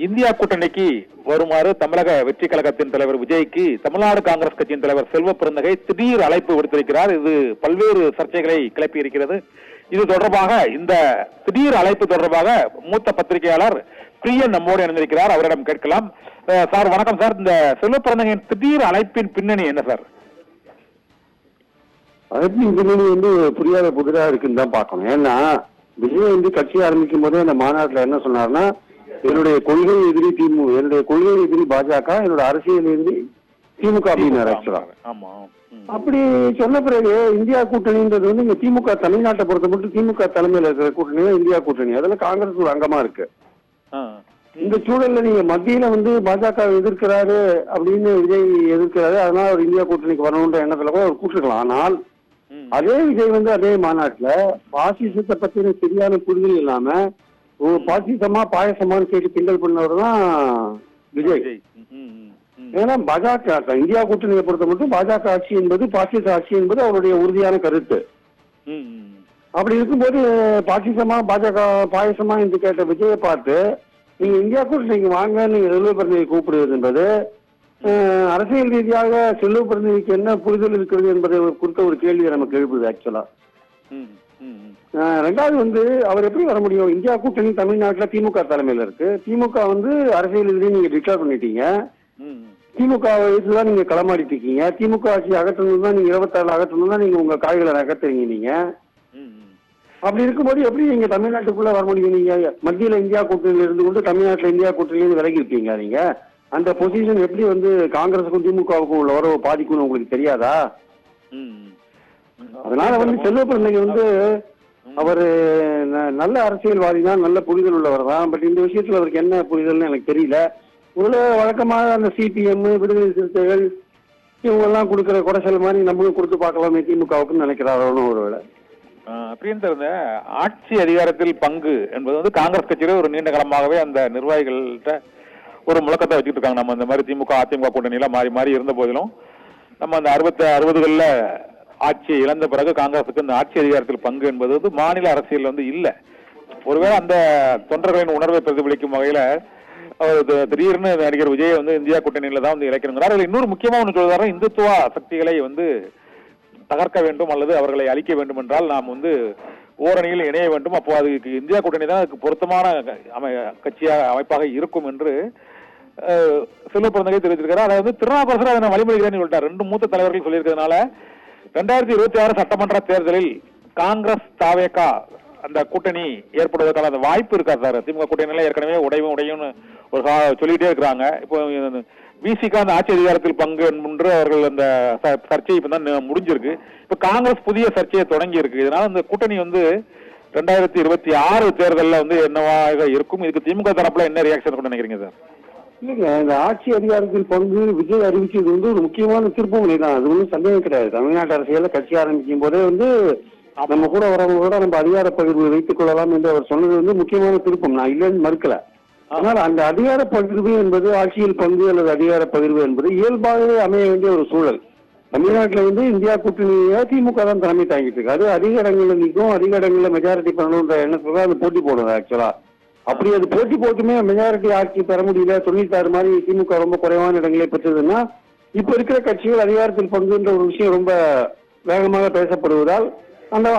India கூட்டணிக்கு வருமாறு தமிழக வெற்றி கழகத்தின் தலைவர் விஜய்க்கு தமிழ்நாடு காங்கிரஸ் கட்சியின் தலைவர் செல்வ பெருந்தகை திடீர் அழைப்பு விடுத்திருக்கிறார். இது பல்வேறு சர்ச்சைகளை கிளப்பி இருக்கிறது. இது தொடர்பாக இந்த திடீர் அழைப்பு தொடர்பாக மூத்த பத்திரிகையாளர் பிரியன் நம்மோடு இணைந்திருக்கிறார். அவரிடம் கேட்கலாம். சார் வணக்கம் சார். இந்த செல்வ பெருந்தகையின் திடீர் அழைப்பின் பின்னணி என்ன சார்? அழைப்பின் பின்னணி புரியாத புதிரா இருக்குன்னு தான் பார்க்கணும். ஏன்னா விஜய் கட்சி ஆரம்பிக்கும் போதே அந்த மாநாட்டில் என்ன சொன்னார்னா, என்னுடைய கொள்கை எதிரி திமுக, என்னுடைய கொள்கை எதிரி பாஜக, என்னோட அரசியல் எதிரி திமுக அப்படின்னு ஆக்சுவலா. அப்படி சொன்ன பிறகு இந்தியா கூட்டணின்றது இங்க திமுக தமிழ்நாட்டை பொறுத்த மட்டும் திமுக தலைமையில இருக்கிற கூட்டணி தான் இந்தியா கூட்டணி. அதுல காங்கிரஸ் ஒரு அங்கமா இருக்கு. இந்த சூழல்ல நீங்க மத்தியில பாஜக எதிர்க்கிறாரு அப்படின்னு விஜய் எதிர்க்கிறாரு, அதனால ஒரு இந்தியா கூட்டணிக்கு வரணுன்ற எண்ணத்துல கூட அவர் கூட்டிருக்கலாம். ஆனால் அதே விஜய் அதே மாநாட்டுல பாசிசத்தை பத்தின சரியான புரிதல் இல்லாம பாசிசமா பாயசமான்னு கேட்டு கிண்டல் பண்ணவர் தான் விஜய். ஏன்னா பாஜக இந்தியா கூட்டணியை பொறுத்த மட்டும் பாஜக ஆட்சி என்பது பாசிச ஆட்சி என்பது அவருடைய உறுதியான கருத்து. அப்படி இருக்கும்போது பாசிசமா பாஜக பாயசமா என்று கேட்ட விஜயை பார்த்து நீங்க இந்தியா கூட்டணிக்கு வாங்க, நீங்க செல்வ பெருந்தகையை கூப்பிடுவது என்பது அரசியல் ரீதியாக செல்வ பெருந்தகைக்கு என்ன புரிதல் இருக்கிறது என்பதை குறித்த ஒரு கேள்வியை நமக்கு எழுப்புது ஆக்சுவலா. ரெண்டாவது அவர் எப்படி வர முடியும்? இந்தியா கூட்டணி தமிழ்நாட்டில் திமுக தலைமையில இருக்கு. திமுக அரசியல் எதிரி நீங்க டிக்ளேர் பண்ணிட்டீங்க. திமுக இதுதான் நீங்க களமாடிட்டு இருக்கீங்க. திமுக ஆட்சி அகற்றணும் தான் நீங்க 26 அகற்றணும் தான் நீங்க உங்க காய்களை அகற்றுறீங்க. நீங்க அப்படி இருக்கும்போது எப்படி நீங்க தமிழ்நாட்டுக்குள்ள வர முடியும்? நீங்க மத்தியில இந்தியா கூட்டணியில இருந்து கொண்டு தமிழ்நாட்டில் இந்தியா கூட்டணியிலிருந்து விலகி இருப்பீங்க. நீங்க அந்த பொசிஷன் எப்படி காங்கிரஸுக்கும் திமுகவுக்கும் உள்ள உறவு பாதிக்கும்னு உங்களுக்கு தெரியாதா? அதனால செல்வ பெருந்தகை அவரு நல்ல அரசியல்வாதி தான், நல்ல புரிதல் உள்ளவர் தான். பட் இந்த விஷயத்துல அவருக்கு என்ன புரிதல்னு எனக்கு தெரியல. ஒரு வழக்கமாக அந்த சிபிஎம், விடுதலை சிறுத்தைகள் இவங்க எல்லாம் கொடுக்குற குறைச்சல் மாதிரி நம்மளும் கொடுத்து பார்க்கலாமே திமுகவுக்குன்னு நினைக்கிறாரோன்னு ஒரு வேலை. அப்படின்னு ஆட்சி அதிகாரத்தில் பங்கு என்பது காங்கிரஸ் கட்சியில ஒரு நீண்ட காலமாகவே அந்த நிர்வாகிகள்கிட்ட ஒரு முழக்கத்தை வச்சுட்டு இருக்காங்க. நம்ம இந்த மாதிரி திமுக அதிமுக கூட்டணியில மாறி மாறி இருந்த போதிலும் நம்ம அந்த 60களில் ஆட்சியை இழந்த பிறகு காங்கிரசுக்கு இந்த ஆட்சி அதிகாரத்தில் பங்கு என்பது மாநில அரசியல் இல்ல. ஒருவேளை அந்த தொண்டர்களின் உணர்வை பிரதிபலிக்கும் வகையில திடீர்னு நடிகர் விஜய் இந்தியா கூட்டணியில தான் இழைக்கணுங்கிறார். அதில் இன்னொரு முக்கியமா ஒன்று சொல்றாரு, இந்துத்துவ சக்திகளை தகர்க்க வேண்டும் அல்லது அவர்களை அழிக்க வேண்டும் என்றால் நாம் ஓரணியில் இணைய வேண்டும். அப்போ அதுக்கு இந்தியா கூட்டணி தான் அதுக்கு பொருத்தமான கட்சியாக அமைப்பாக இருக்கும் என்று செல்வ பெருந்தகை தெரிவித்திருக்கிறார். அதாவது திருநாவுக்கரசர் அதை நான் வழிமொழிகிறேன்னு சொல்லிட்டார். 2 மூத்த தலைவர்கள் சொல்லியிருக்கிறதுனால 2026 சட்டமன்ற தேர்தலில் காங்கிரஸ் தாவேகா அந்த கூட்டணி ஏற்படுவதற்கான அந்த வாய்ப்பு இருக்கா சார்? திமுக கூட்டணியில ஏற்கனவே உடையும்னு ஒரு சொல்லிட்டே இருக்கிறாங்க. இப்போ விசிகா அந்த ஆட்சி அதிகாரத்தில் பங்கு என்று அவர்கள் அந்த சர்ச்சை இப்பதான் முடிஞ்சிருக்கு. இப்ப காங்கிரஸ் புதிய சர்ச்சையை தொடங்கி இருக்கு. இதனால இந்த கூட்டணி 2026 தேர்தலில் என்னவாக இருக்கும்? இதுக்கு திமுக தரப்புல என்ன ரியாக்ஷன் கூட நினைக்கிறீங்க சார்? இல்லைங்க, இந்த ஆட்சி அதிகாரத்தில் பங்கு விஜய் அறிவிச்சது ஒரு முக்கியமான திருப்பமுனை தான். அது சந்தேகம் கிடையாது. தமிழ்நாட்டு அரசியல கட்சி ஆரம்பிக்கும் போதே நம்ம கூட வரவங்களோட நம்ம அதிகார பகிர்வு வைத்துக் கொள்ளலாம் என்று அவர் சொன்னது முக்கியமான திருப்பம். நான் இல்லைன்னு மறுக்கல. ஆனால் அந்த அதிகார பகிர்வு என்பது ஆட்சியில் பங்கு அல்லது அதிகார பகிர்வு என்பது இயல்பாகவே அமைய வேண்டிய ஒரு சூழல். தமிழ்நாட்டில் இந்தியா கூட்டணியை திமுக தான் தலைமை தாங்கிட்டு இருக்கு. அது அதிக இடங்கள்ல நிற்கும், அதிக இடங்கள்ல மெஜாரிட்டி பண்ணணுன்ற எண்ணத்துல அது போட்டி போடுது ஆக்சுவலா. அப்படி அது போட்டி போட்டுமே மெஜாரிட்டி ஆட்சி பெற முடியல, 96 மாதிரி திமுக ரொம்ப குறைவான இடங்களே பெற்றதுன்னா இப்ப இருக்கிற கட்சிகள் அதிகாரத்தில் பங்குன்ற ஒரு விஷயம் ரொம்ப வேகமாக பேசப்படுவதால்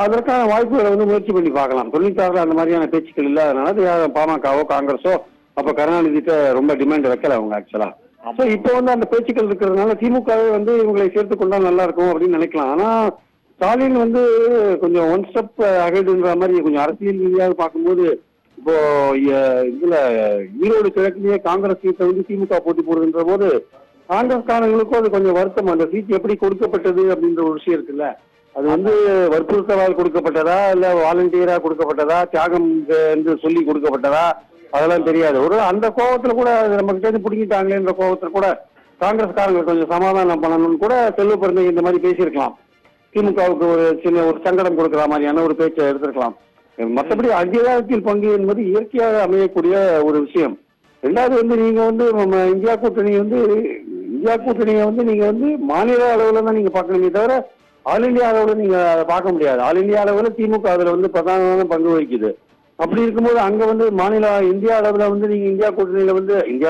அதற்கான வாய்ப்புகளை முயற்சி பண்ணி பார்க்கலாம். 96 அந்த மாதிரியான பேச்சுக்கள் இல்லாதனால பாமகவோ காங்கிரஸோ அப்ப கருணாநிதிட்ட ரொம்ப டிமாண்ட் வைக்கல அவங்க ஆக்சுவலா. இப்போ அந்த பேச்சுக்கள் இருக்கிறதுனால திமுகவே இவங்களை சேர்த்து கொண்டா நல்லா இருக்கும் அப்படின்னு நினைக்கலாம். ஆனா ஸ்டாலின் கொஞ்சம் ஒன் ஸ்டெப் அகைடுன்ற மாதிரி கொஞ்சம் அரசியல் ரீதியாக பார்க்கும்போது இப்போ இதுல ஈரோடு கிழக்கிலேயே காங்கிரஸ் சீட்டை திமுக போட்டி போடுகின்ற போது காங்கிரஸ்காரங்களுக்கும் அது கொஞ்சம் வருத்தம். அந்த சீட் எப்படி கொடுக்கப்பட்டது அப்படின்ற ஒரு விஷயம் இருக்குல்ல, அது வற்புறுத்தலால் கொடுக்கப்பட்டதா இல்ல வாலண்டியரா கொடுக்கப்பட்டதா, தியாகம் என்று சொல்லி கொடுக்கப்பட்டதா, அதெல்லாம் தெரியாது. ஒரு அந்த கோபத்துல கூட நம்ம கிட்ட பிடிங்கிட்டாங்களேன்ற கோபத்துல கூட காங்கிரஸ்காரங்க கொஞ்சம் சமாதானம் பண்ணணும்னு கூட செல்வ பெருந்தகை இந்த மாதிரி பேசியிருக்கலாம். திமுகவுக்கு ஒரு சின்ன ஒரு சங்கடம் கொடுக்குற மாதிரியான ஒரு பேச்சை எடுத்திருக்கலாம். மற்றபடி அதிகாரத்தில் பங்கு என்பது இயற்கையாக அமையக்கூடிய ஒரு விஷயம். ரெண்டாவது நீங்க இந்தியா கூட்டணியை நீங்க மாநில அளவுல தான் நீங்க பார்க்கணுமே தவிர ஆல் இந்தியா அளவுல நீங்க பார்க்க முடியாது. ஆல் இந்தியா அளவுல திமுக அதுல பிரதானமான பங்கு வகிக்குது. அப்படி இருக்கும்போது அங்க வந்து மாநில இந்தியா அளவுல வந்து நீங்க இந்தியா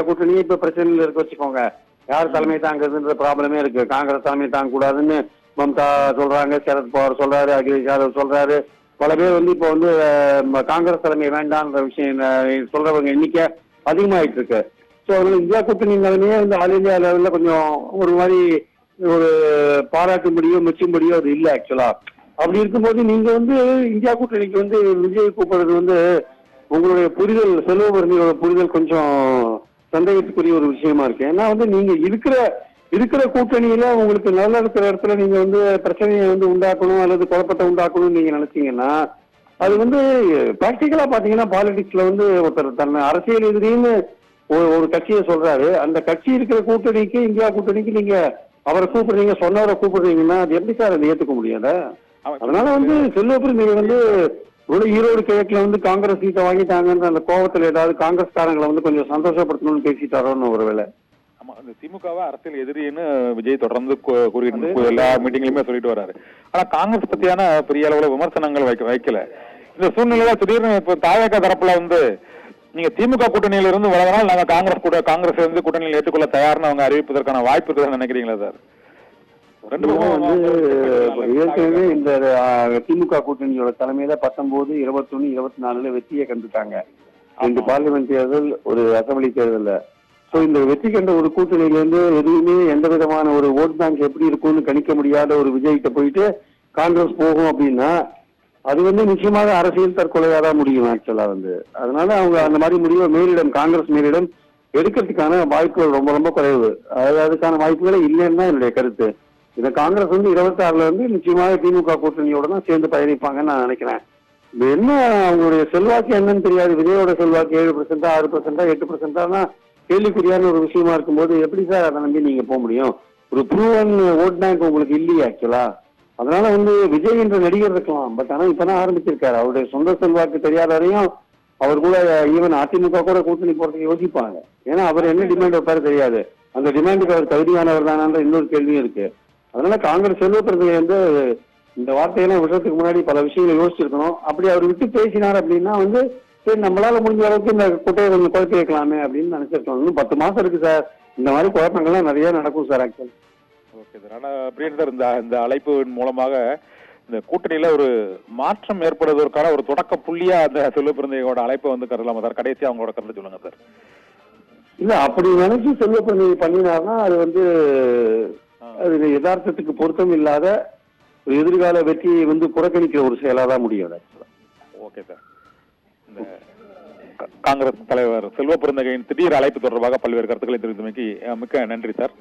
கூட்டணியே இப்ப பிரச்சனையில இருக்க வச்சுக்கோங்க. யார் தலைமை தாங்குறதுன்ற ப்ராப்ளமே இருக்கு. காங்கிரஸ் தலைமை தாங்க கூடாதுன்னு மம்தா சொல்றாங்க, சரத்பவார் சொல்றாரு, அகிலேஷ் யாதவ் சொல்றாரு. பல பேர் வந்து இப்போ வந்து காங்கிரஸ் தலைமை வேண்டாம்ன்ற விஷயம் சொல்றவங்க எண்ணிக்கை அதிகமாயிட்டு இருக்கு. ஸோ அதனால இந்தியா கூட்டணி நிலைமையே வந்து ஆல் இந்தியா லெவலில் கொஞ்சம் ஒரு மாதிரி ஒரு பாராட்டும்படியோ மெச்சும்படியோ அது இல்லை ஆக்சுவலா. அப்படி இருக்கும்போது நீங்க வந்து இந்தியா கூட்டணிக்கு வந்து விஜய் கூப்பிடுறது வந்து உங்களுடைய புரிதல், செல்வபுரணியோட புரிதல் கொஞ்சம் சந்தேகத்துக்குரிய ஒரு விஷயமா இருக்கு. ஏன்னா வந்து நீங்க இருக்கிற கூட்டணியில உங்களுக்கு நல்லா இருக்கிற இடத்துல நீங்க வந்து பிரச்சனையை வந்து உண்டாக்கணும் அல்லது குழப்பத்தை உண்டாக்கணும்னு நீங்க நினைச்சீங்கன்னா அது வந்து பிராக்டிக்கலா பாத்தீங்கன்னா பாலிடிக்ஸ்ல வந்து ஒருத்தர் தன்னை அரசியல் எதிரின்னு ஒரு கட்சியை சொல்றாரு. அந்த கட்சி இருக்கிற கூட்டணிக்கு, இந்தியா கூட்டணிக்கு நீங்க அவரை கூப்பிடுறீங்க, சொன்னவரை கூப்பிடுறீங்கன்னா அது எப்படி சார் அதை ஏத்துக்க முடியாத? அதனால வந்து செல்வபுரி வந்து ஒரு ஈரோடு கிழக்குல வந்து காங்கிரஸ் சீட்டை வாங்கிட்டாங்கன்ற அந்த கோபத்துல ஏதாவது காங்கிரஸ்காரங்களை வந்து கொஞ்சம் சந்தோஷப்படுத்தணும்னு பேசிட்டாரோன்னு ஒருவேளை. ஆமா, இந்த திமுகவை அரசியல் எதிரின்னு விஜய் தொடர்ந்து கூறிட்டு எல்லா மீட்டிங்லயுமே சொல்லிட்டு வர்றாரு. ஆனா காங்கிரஸ் பத்தியான பெரிய அளவுல விமர்சனங்கள் வைக்கல. இந்த சூழ்நிலையில திடீர்னு இப்ப தாவேக தரப்புல வந்து நீங்க திமுக கூட்டணியில இருந்து வளர்ந்தால் நாங்க காங்கிரஸ் இருந்து கூட்டணியில் ஏற்றுக்கொள்ள தயார்னு அவங்க அறிவிப்பதற்கான வாய்ப்பு இருக்குதுன்னு நினைக்கிறீங்களா சார்? ஏற்கனவே இந்த திமுக கூட்டணியோட தலைமையில 19, 21, 24 வெற்றியை கண்டுட்டாங்க. 2 பார்லிமெண்ட் தேர்தல், ஒரு அசம்பிளி தேர்தல்ல. சோ இந்த வெற்றி கண்ட ஒரு கூட்டணியில இருந்து எதுவுமே எந்த விதமான ஒரு ஓட் பேங்க் எப்படி இருக்கும்னு கணிக்க முடியாத ஒரு விஜய்கிட்ட போயிட்டு காங்கிரஸ் போகும் அப்படின்னா அது வந்து நிச்சயமாக அரசியல் தற்கொலையா தான் முடியும் ஆக்சுவலா வந்து. அதனால அவங்க அந்த மாதிரி முடிவை காங்கிரஸ் மேலிடம் எடுக்கிறதுக்கான வாய்ப்புகள் ரொம்ப ரொம்ப குறைவு. அதுக்கான வாய்ப்புகளே இல்லைன்னு தான் என்னுடைய கருத்து. இதை காங்கிரஸ் வந்து 26ல வந்து நிச்சயமாக திமுக கூட்டணியோட தான் சேர்ந்து பயணிப்பாங்கன்னு நான் நினைக்கிறேன். என்ன அவங்களுடைய செல்வாக்கு என்னன்னு தெரியாது. விஜயோட செல்வாக்கு 7%, 6%, 8% கேள்விக்குறியான ஒரு விஷயமா இருக்கும்போது எப்படி சார் அதை நம்பி நீங்க போக முடியும்? ஒரு ப்ரூவன் ஓட் பேங்க் உங்களுக்கு இல்லையே ஆக்சுவலா. அதனால வந்து விஜய் என்ற நடிகர் இருக்கலாம், பட் ஆனா இப்பதான் ஆரம்பிச்சிருக்காரு. அவருடைய சொந்த செல்வாக்கு தெரியாத வரையும் அவர் கூட ஈவன் அதிமுக கூட கூட்டணி போறதுக்கு யோசிப்பாங்க. ஏன்னா அவர் என்ன டிமாண்ட் வைப்பாரு தெரியாது. அந்த டிமாண்டுக்கு அவர் தகுதியானவர் தானான்ற இன்னொரு கேள்வியும் இருக்கு. அதனால காங்கிரஸ் செல்வப்பிரதியை வந்து இந்த வார்த்தையெல்லாம் விடுறதுக்கு முன்னாடி பல விஷயங்களை யோசிச்சிருக்கணும். அப்படி அவர் விட்டு பேசினார் அப்படின்னா வந்து சரி நம்மளால முடிஞ்ச அளவுக்கு இந்த குட்டையை கொஞ்சம் குழப்பி வைக்கலாமே அப்படின்னு நினைச்சிருக்கோம். இன்னும் 10 மாசம் இருக்கு சார். இந்த மாதிரி குழப்பங்கள்லாம் நிறைய நடக்கும் சார் ஆக்சுவலி. Okay sir. ஆனா பிரியன் சார், இந்த அழைப்பின் மூலமாக இந்த கூட்டணியில ஒரு மாற்றம் ஏற்படுவதற்கான ஒரு தொடக்க புள்ளியா அந்த செல்வப்பிரந்தையோட அழைப்பை வந்து கருதலாமா சார்? கடைசியா அவங்களோட கருத்து சொல்லுங்க சார். இல்ல அப்படி நினைச்சு செல்வப்பிரந்தை பண்ணினார்னா அது வந்து அது யதார்த்தத்துக்கு பொருத்தம் இல்லாத ஒரு எதிர்கால வெற்றியை வந்து புறக்கணிக்கிற ஒரு செயலாதான் முடியும். Okay sir. இந்த காங்கிரஸ் தலைவர் செல்வப்பிரந்தகையின் திடீர் அழைப்பு தொடர்பாக பல்வேறு கருத்துக்களை தெரிவித்தமைக்கு மிக்க நன்றி சார்.